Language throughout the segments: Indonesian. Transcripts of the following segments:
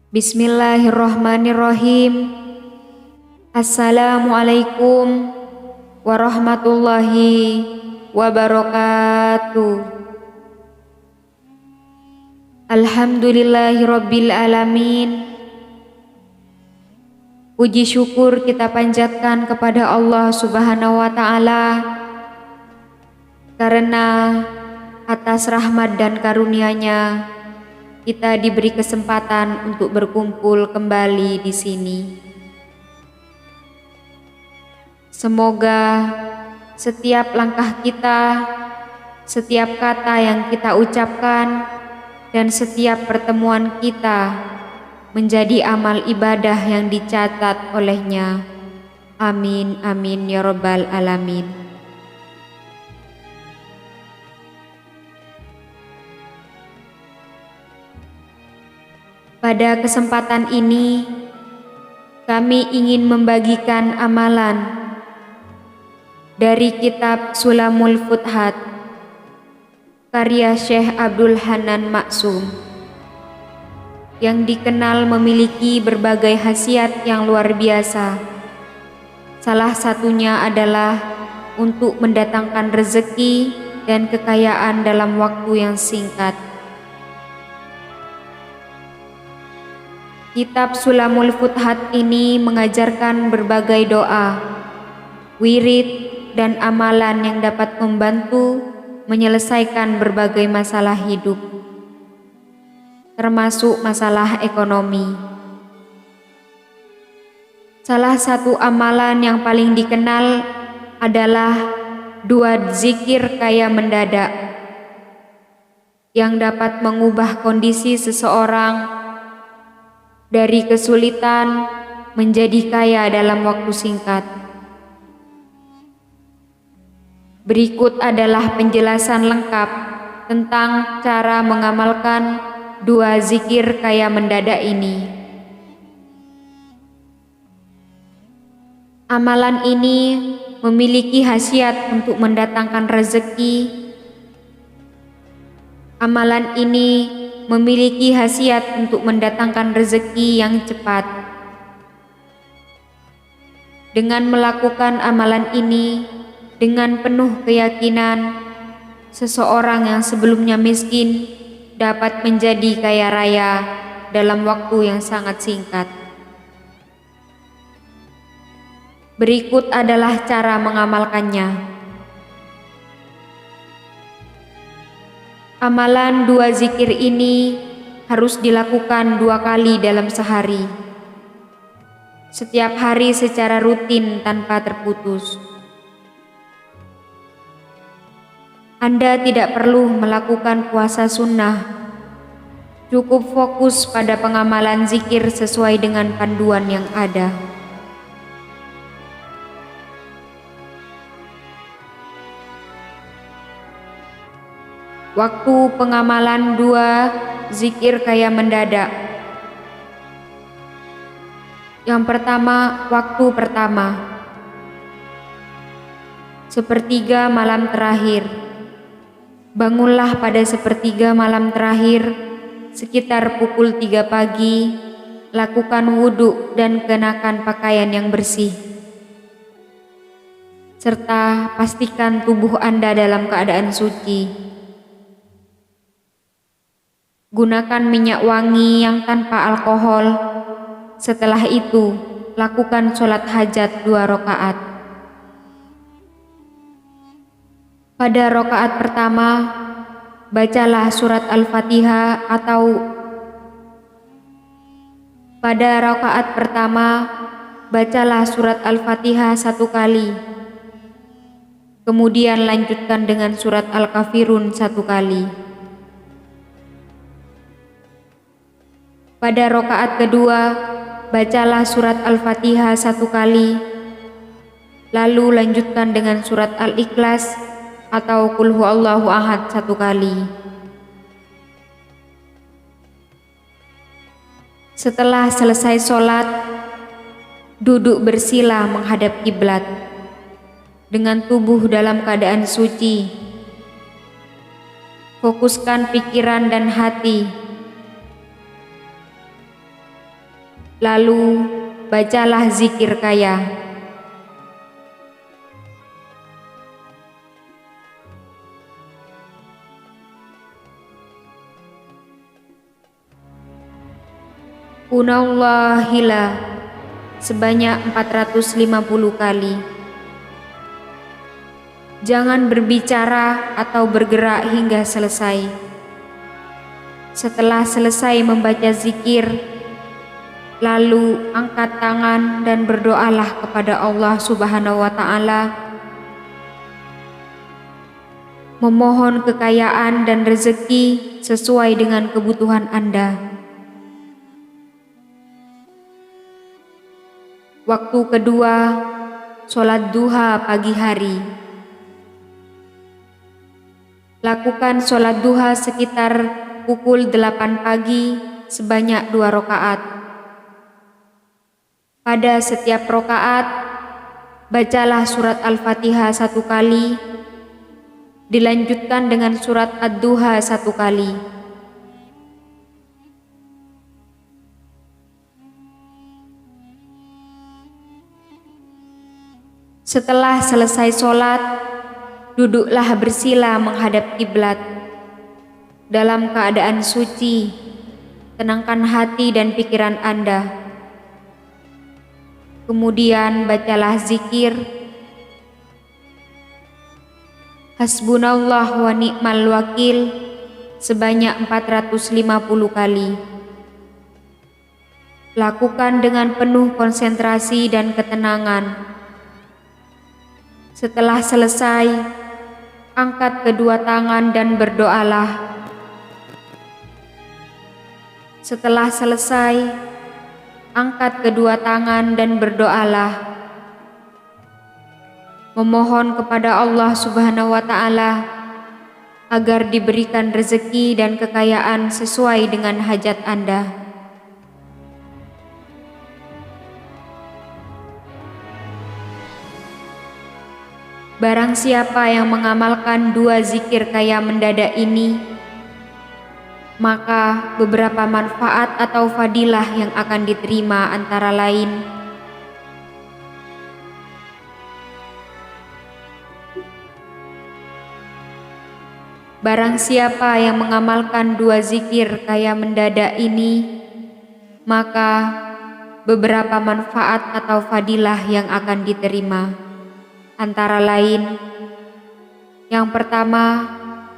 Bismillahirrahmanirrahim. Assalamualaikum warahmatullahi wabarakatuh. Alhamdulillahirabbil alamin. Puji syukur kita panjatkan kepada Allah Subhanahu wa taala karena atas rahmat dan karunia-Nya kita diberi kesempatan untuk berkumpul kembali di sini. Semoga setiap langkah kita, setiap kata yang kita ucapkan, dan setiap pertemuan kita menjadi amal ibadah yang dicatat olehnya. Amin, amin, ya rabbal alamin. Pada kesempatan ini, kami ingin membagikan amalan dari kitab Sulamul Futhat, karya Syekh Abdul Hanan Maksum, yang dikenal memiliki berbagai khasiat yang luar biasa. Salah satunya adalah untuk mendatangkan rezeki dan kekayaan dalam waktu yang singkat. Kitab Sulamul Futhat ini mengajarkan berbagai doa, wirid, dan amalan yang dapat membantu menyelesaikan berbagai masalah hidup, termasuk masalah ekonomi. Salah satu amalan yang paling dikenal adalah dua zikir kaya mendadak yang dapat mengubah kondisi seseorang dari kesulitan menjadi kaya dalam waktu singkat. Berikut adalah penjelasan lengkap tentang cara mengamalkan dua zikir kaya mendadak ini. Amalan ini memiliki khasiat untuk mendatangkan rezeki. Amalan ini memiliki khasiat untuk mendatangkan rezeki yang cepat. Dengan melakukan amalan ini dengan penuh keyakinan, seseorang yang sebelumnya miskin dapat menjadi kaya raya dalam waktu yang sangat singkat. Berikut adalah cara mengamalkannya. Amalan dua zikir ini harus dilakukan 2 kali dalam sehari, setiap hari secara rutin tanpa terputus. Anda tidak perlu melakukan puasa sunnah, cukup fokus pada pengamalan zikir sesuai dengan panduan yang ada. Waktu pengamalan 2 zikir kaya mendadak. Yang pertama, waktu pertama, sepertiga malam terakhir. Bangunlah pada sepertiga malam terakhir, sekitar pukul 3 pagi, lakukan wudhu dan kenakan pakaian yang bersih. Serta pastikan tubuh Anda dalam keadaan suci. Gunakan minyak wangi yang tanpa alkohol. Setelah itu, lakukan sholat hajat 2 rakaat. Pada rakaat pertama, bacalah surat Al-Fatihah pada rakaat pertama, bacalah surat Al-Fatihah 1 kali. Kemudian lanjutkan dengan surat Al-Kafirun 1 kali. Pada rakaat kedua, bacalah surat Al-Fatihah 1 kali, lalu lanjutkan dengan surat Al-Ikhlas atau Qul Huwallahu Ahad 1 kali. Setelah selesai sholat, duduk bersila menghadap kiblat dengan tubuh dalam keadaan suci. Fokuskan pikiran dan hati Lalu bacalah zikir kaya. Unallahila sebanyak 450 kali. Jangan berbicara atau bergerak hingga selesai. Setelah selesai membaca zikir, lalu angkat tangan dan berdoalah kepada Allah Subhanahu wa Ta'ala, memohon kekayaan dan rezeki sesuai dengan kebutuhan Anda. Waktu kedua, sholat duha pagi hari. Lakukan sholat duha sekitar pukul 8 pagi sebanyak 2 rakaat. Pada setiap rakaat, bacalah surat Al-Fatihah 1 kali, dilanjutkan dengan surat Ad-Duha 1 kali. Setelah selesai sholat, duduklah bersila menghadap kiblat. Dalam keadaan suci, tenangkan hati dan pikiran Anda. Kemudian bacalah zikir Hasbunallah wa ni'mal wakil sebanyak 450 kali. Lakukan dengan penuh konsentrasi dan ketenangan. Setelah selesai, angkat kedua tangan dan berdoalah. Setelah selesai, angkat kedua tangan dan berdoalah. Memohon kepada Allah Subhanahu wa Ta'ala agar diberikan rezeki dan kekayaan sesuai dengan hajat Anda. Barang siapa yang mengamalkan 2 zikir kaya mendadak ini, maka beberapa manfaat atau fadilah yang akan diterima antara lain: barang siapa yang mengamalkan 2 zikir kaya mendadak ini, maka beberapa manfaat atau fadilah yang akan diterima antara lain: yang pertama,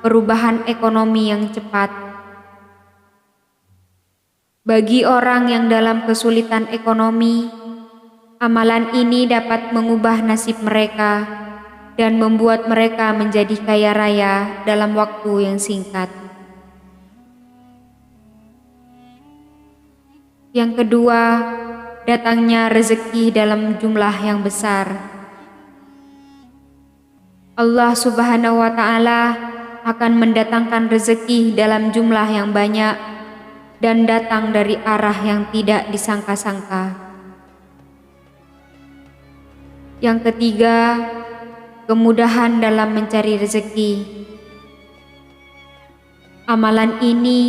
perubahan ekonomi yang cepat. Bagi orang yang dalam kesulitan ekonomi, amalan ini dapat mengubah nasib mereka dan membuat mereka menjadi kaya raya dalam waktu yang singkat. Yang kedua, datangnya rezeki dalam jumlah yang besar. Allah Subhanahu wa Ta'ala akan mendatangkan rezeki dalam jumlah yang banyak dan datang dari arah yang tidak disangka-sangka. Yang ketiga, kemudahan dalam mencari rezeki. Amalan ini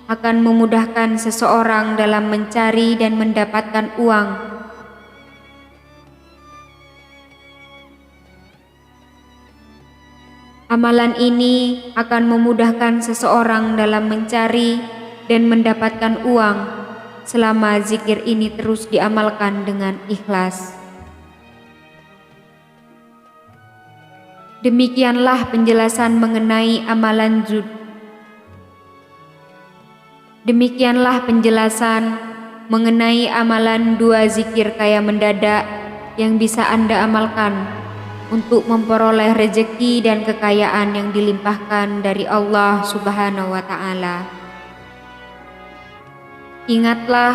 akan memudahkan seseorang dalam mencari dan mendapatkan uang. Amalan ini akan memudahkan seseorang dalam mencari dan mendapatkan uang selama zikir ini terus diamalkan dengan ikhlas. Demikianlah penjelasan mengenai amalan zuhud. Demikianlah penjelasan mengenai amalan 2 zikir kaya mendadak yang bisa Anda amalkan untuk memperoleh rezeki dan kekayaan yang dilimpahkan dari Allah Subhanahu wa Ta'ala. Ingatlah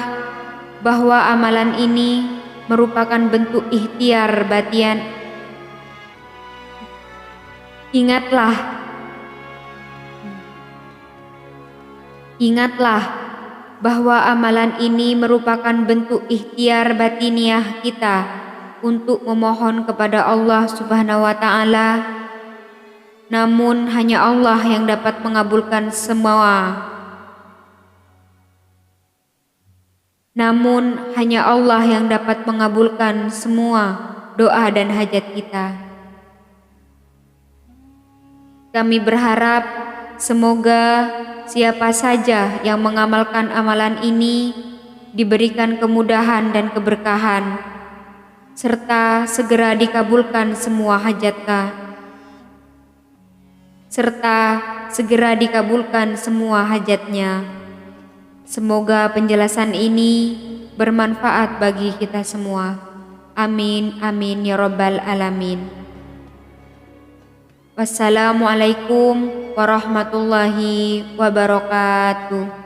bahwa amalan ini merupakan bentuk ikhtiar batin. Ingatlah bahwa amalan ini merupakan bentuk ikhtiar batiniah kita untuk memohon kepada Allah Subhanahu wa Ta'ala. Namun hanya Allah yang dapat mengabulkan semua. Namun hanya Allah yang dapat mengabulkan semua doa dan hajat kita. Kami berharap semoga siapa saja yang mengamalkan amalan ini diberikan kemudahan dan keberkahan, serta segera dikabulkan semua hajatnya. Semoga penjelasan ini bermanfaat bagi kita semua. Amin, amin ya rabbal alamin. Wassalamualaikum warahmatullahi wabarakatuh.